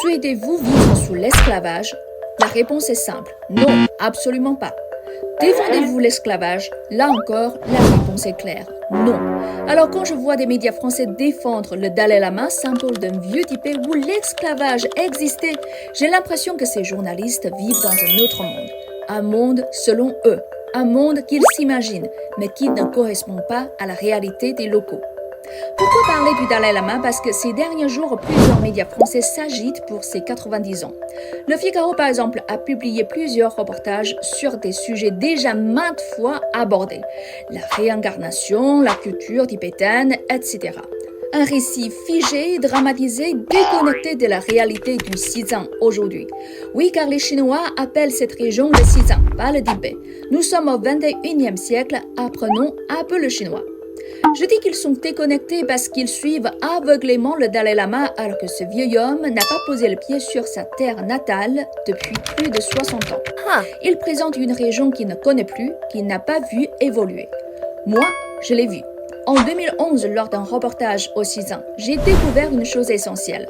Souhaitez-vous vivre sous l'esclavage? La réponse est simple. Non, absolument pas. Défendez-vous l'esclavage? Là encore, la réponse est claire. Non. Alors quand je vois des médias français défendre le Dalai Lama, symbole d'un vieux Tibet où l'esclavage existait, j'ai l'impression que ces journalistes vivent dans un autre monde. Un monde selon eux. Un monde qu'ils s'imaginent, mais qui ne correspond pas à la réalité des locaux. Pourquoi parler du Dalai Lama? Parce que ces derniers jours, plusieurs médias français s'agitent pour ses 90 ans. Le Figaro, par exemple, a publié plusieurs reportages sur des sujets déjà maintes fois abordés. La réincarnation, la culture tibétaine, etc. Un récit figé, dramatisé, déconnecté de la réalité du Xizang aujourd'hui. Oui, car les Chinois appellent cette région le Xizang, pas le Tibet. Nous sommes au 21e siècle, apprenons un peu le chinois. Je dis qu'ils sont déconnectés parce qu'ils suivent aveuglément le Dalai Lama alors que ce vieil homme n'a pas posé le pied sur sa terre natale depuis plus de 60 ans. Il présente une région qu'il ne connaît plus, qu'il n'a pas vu évoluer. Moi, je l'ai vu. En 2011, lors d'un reportage au Xizang, j'ai découvert une chose essentielle.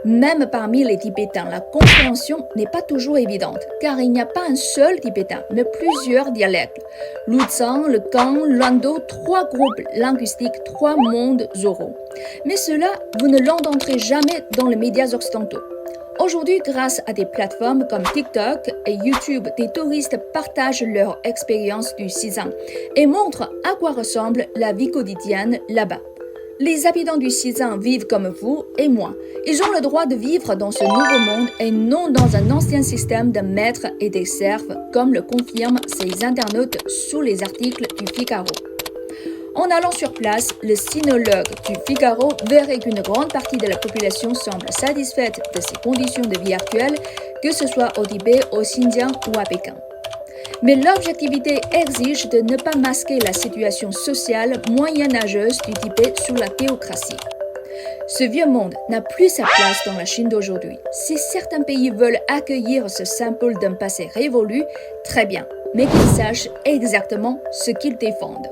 Même parmi les Tibétains, la compréhension n'est pas toujours évidente, car il n'y a pas un seul Tibétain, mais plusieurs dialectes. Luzang, le Kang, l'Ando, 3 groupes linguistiques, 3 mondes oraux. Mais cela, vous ne l'entendrez jamais dans les médias occidentaux. Aujourd'hui, grâce à des plateformes comme TikTok et YouTube, des touristes partagent leur expérience du Xizang et montrent à quoi ressemble la vie quotidienne là-bas. Les habitants du Xizang vivent comme vous et moi. Ils ont le droit de vivre dans ce nouveau monde et non dans un ancien système de maîtres et des serfs, comme le confirment ces internautes sous les articles du Figaro. En allant sur place, le sinologue du Figaro verrait qu'une grande partie de la population semble satisfaite de ces conditions de vie actuelles, que ce soit au Tibet, au Xinjiang ou à Pékin. Mais l'objectivité exige de ne pas masquer la situation sociale moyenâgeuse du Tibet sous la théocratie. Ce vieux monde n'a plus sa place dans la Chine d'aujourd'hui. Si certains pays veulent accueillir ce symbole d'un passé révolu, très bien, mais qu'ils sachent exactement ce qu'ils défendent.